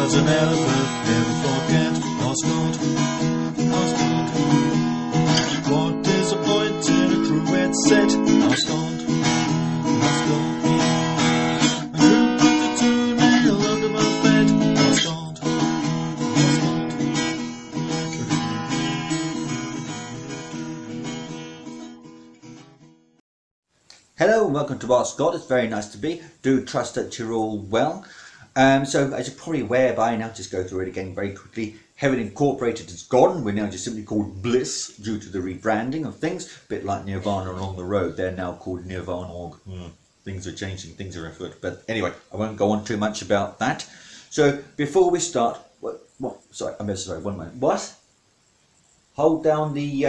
doesn't never forget Osgood. What is the point in a cruet set? Osgood. Who put the toenail under my bed? Osgood. Hello and welcome to Osgood. It's very nice to be. Do trust that you're all well. So as you're probably aware by now, just go through it again very quickly. Heaven Incorporated is gone. We're now just simply called Bliss due to the rebranding of things. A bit like Nirvana along the road. They're now called Nirvana. Things are changing, things are afoot. But anyway, I won't go on too much about that. So before we start, sorry, one moment. What? Hold down the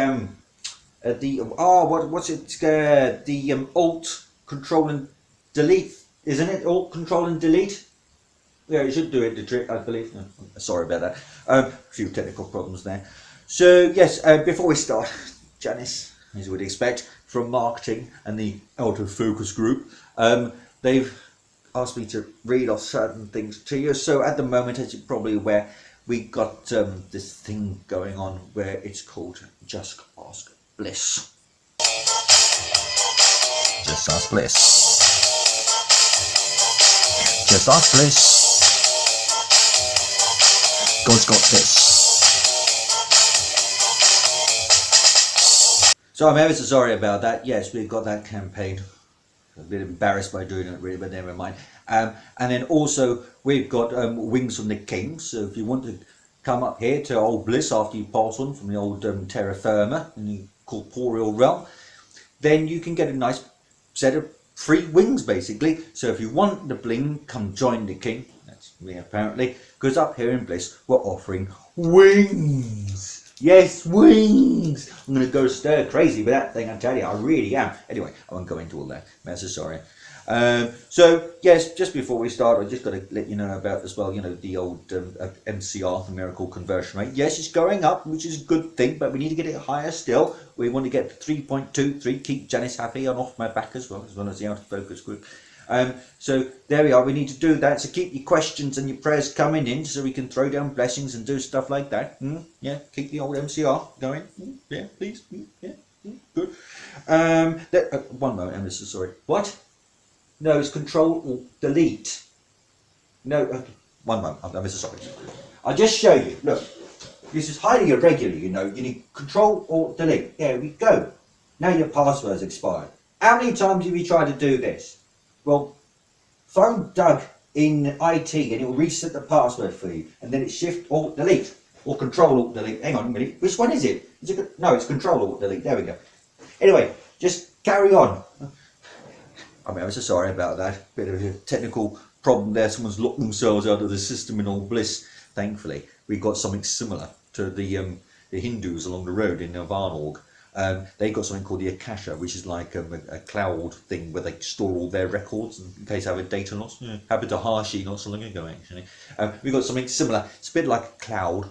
Alt, Control and Delete, isn't it? Alt, Control and Delete. Yeah, it should do it, the trick, I believe. No, sorry about that. A few technical problems there. So yes, before we start, Janice, as you would expect, from marketing and the autofocus group, they've asked me to read off certain things to you. So at the moment, as you're probably aware, we got this thing going on where it's called Just Ask Bliss. Just ask Bliss. Just ask Bliss. God's got this. So I'm ever so sorry about that. Yes, we've got that campaign. I'm a bit embarrassed by doing it really, but never mind. And then also we've got Wings from the King. So if you want to come up here to old Bliss after you pass on from the old terra firma in the corporeal realm, then you can get a nice set of free wings basically. So if you want the bling, come join the king. That's me apparently, because up here in Bliss we're offering wings. Yes, wings. I'm going to go stir crazy with that thing, I tell you, I really am. Anyway, I won't go into all that. I'm so sorry. So yes, just before we start, I just got to let you know about as well, you know, the old MCR, the miracle conversion rate. Yes, it's going up, which is a good thing, but we need to get it higher still. We want to get to 3.23, keep Janice happy and off my back as well as the autofocus group. So there we are, we need to do that. So keep your questions and your prayers coming in so we can throw down blessings and do stuff like that. Yeah, keep the old MCR going. Yeah, please. Yeah, good. One moment, I'm so sorry. What? No, it's Cntrl+Alt+Delete. No, one moment, I'm so sorry. I'll just show you. Look, this is highly irregular, you know. You need Cntrl+Alt+Delete. There we go. Now your password's expired. How many times have you tried to do this? Well, phone Doug in IT and it will reset the password for you. And then it's Shift-Alt+Delete or Cntrl+Alt+Delete. Hang on a minute. Which one is it? No, it's Cntrl+Alt+Delete. There we go. Anyway, just carry on. I'm so sorry about that. Bit of a technical problem there. Someone's locked themselves out of the system in old Bliss. Thankfully, we got something similar to the Hindus along the road in Nirvana. They got something called the Akasha, which is like a cloud thing where they store all their records in case they have a data loss. Yeah. Happened to Harshi not so long ago, actually. We got something similar. It's a bit like a cloud.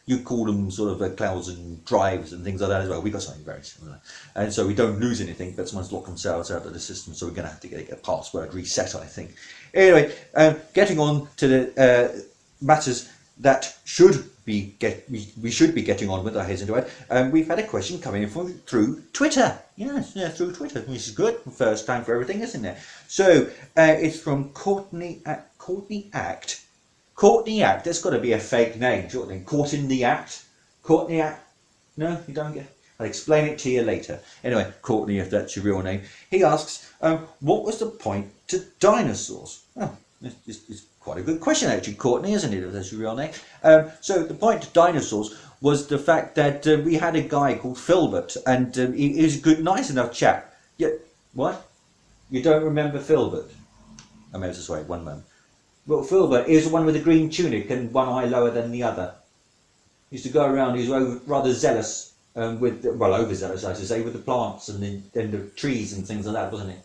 You call them sort of clouds and drives and things like that as well. We got something very similar, and so we don't lose anything, but someone's locked themselves out of the system, so we're going to have to get a password reset, I think. Anyway, getting on to the matters that we should be getting on with, I hasten to add. We've had a question coming in through Twitter. Yes, yeah, through Twitter, which is good. First time for everything, isn't it? So it's from Courtney Act. Courtney Act, that's got to be a fake name, short name. Caught in the Act. Courtney Act. No, you don't get it? I'll explain it to you later. Anyway, Courtney, if that's your real name. He asks, what was the point to dinosaurs? Oh, it's quite a good question actually, Courtney, isn't it, if that's your real name? So the point to dinosaurs was the fact that we had a guy called Filbert, and he was a good, nice enough chap. Yeah, what? You don't remember Filbert? I'm so sorry, one moment. Well, Filbert is the one with the green tunic and one eye lower than the other. He used to go around, he was rather zealous, overzealous I should say, with the plants and the trees and things like that, wasn't he?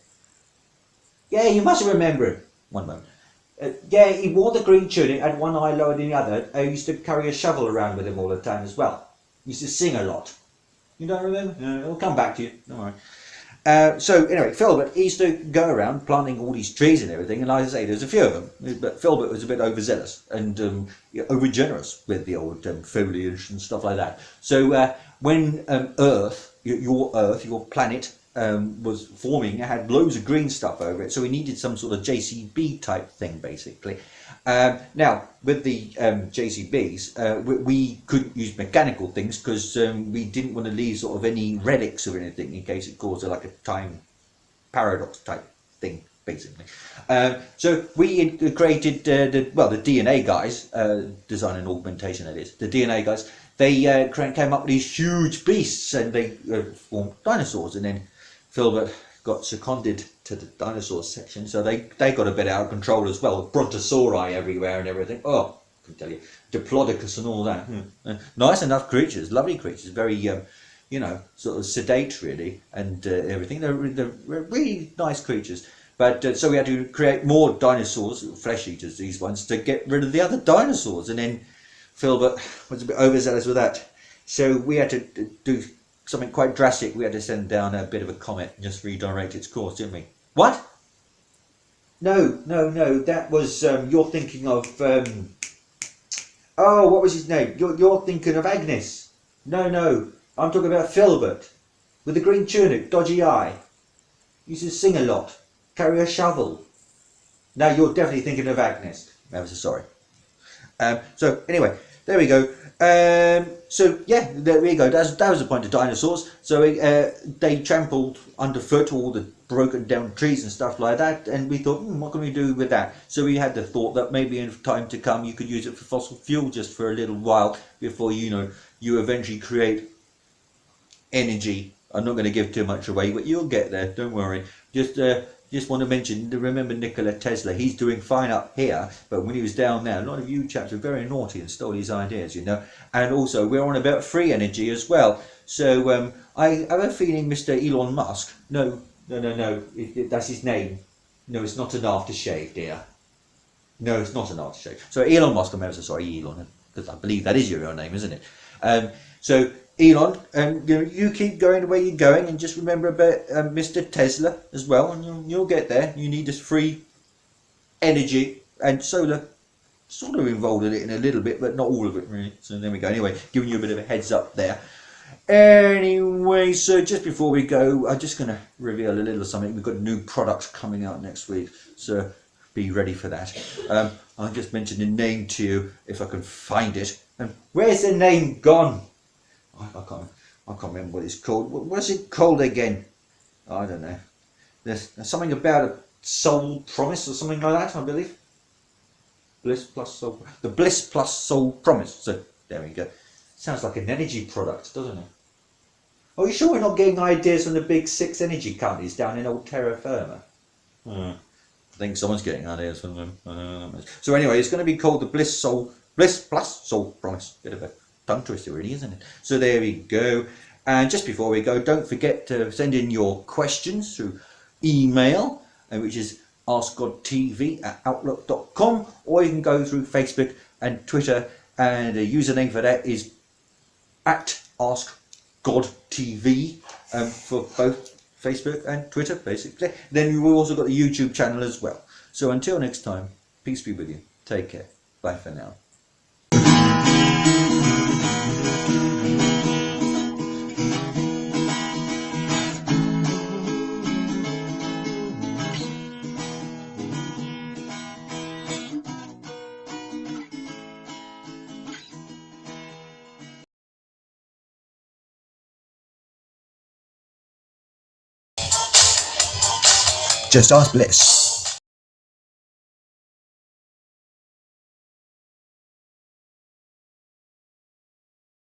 Yeah, you must remember him. One moment. Yeah, he wore the green tunic, had one eye lower than the other. He used to carry a shovel around with him all the time as well. He used to sing a lot. You don't remember? It'll come back to you, don't worry. So anyway, Filbert he used to go around planting all these trees and everything, and like I say, there's a few of them, but Filbert was a bit overzealous and overgenerous with the old foliage and stuff like that. So when Earth, your planet, was forming, it had loads of green stuff over it, so we needed some sort of JCB type thing, basically. Now, with the JCBs, we couldn't use mechanical things because we didn't want to leave sort of any relics or anything in case it caused like a time paradox type thing, basically. So we created the DNA guys, design and augmentation, that is, the DNA guys. They came up with these huge beasts, and they formed dinosaurs, and then Filbert got seconded to the dinosaur section, so they got a bit out of control as well. Brontosauri everywhere and everything. Oh, I can tell you, Diplodocus and all that. Nice enough creatures, lovely creatures, very sort of sedate really, and everything. They're really nice creatures. But so we had to create more dinosaurs, flesh eaters, these ones, to get rid of the other dinosaurs. And then Filbert was a bit overzealous with that, so we had to do something quite drastic. We had to send down a bit of a comet and just redirect its course, didn't we? What? No. That was you're thinking of. Oh, what was his name? You're thinking of Agnes. No. I'm talking about Filbert with the green tunic, dodgy eye. Used to sing a lot, carry a shovel. Now you're definitely thinking of Agnes. I'm so sorry. So anyway, there we go. So yeah, there we go. That was the point of dinosaurs. So they trampled underfoot all the broken down trees and stuff like that, and we thought, what can we do with that? So we had the thought that maybe in time to come you could use it for fossil fuel just for a little while before you eventually create energy. I'm not going to give too much away, but you'll get there. Don't worry. Just want to mention, remember Nikola Tesla, he's doing fine up here, but when he was down there, a lot of you chaps were very naughty and stole his ideas, and also we're on about free energy as well. So I have a feeling Mr. Elon Musk, no, that's his name. No, it's not an aftershave, dear. No, it's not an aftershave. So Elon Musk, I'm ever so sorry, Elon, because I believe that is your real name, isn't it? So Elon, you keep going the way you're going, and just remember about Mr. Tesla as well, and you'll get there. You need this free energy, and solar sort of involved in it in a little bit, but not all of it really. So there we go. Anyway, giving you a bit of a heads up there. Anyway, so just before we go, I'm just going to reveal a little something. We've got new products coming out next week, so be ready for that. I'll just mention the name to you if I can find it. And where's the name gone? I can't remember what it's called. What's it called again? I don't know. There's something about a soul promise or something like that, I believe. Bliss plus soul. The Bliss plus soul promise. So there we go. Sounds like an energy product, doesn't it? Are you sure we're not getting ideas from the big 6 energy companies down in old terra firma? I think someone's getting ideas from them. So anyway, it's going to be called the Bliss plus soul promise. Bit of a tongue twister really, isn't it? So there we go. And just before we go, don't forget to send in your questions through email, which is askgodtv@outlook.com, or you can go through Facebook and Twitter, and the username for that is @askgodtv for both Facebook and Twitter, basically. Then we've also got the YouTube channel as well. So until next time, peace be with you. Take care. Bye for now. Just ask Bliss.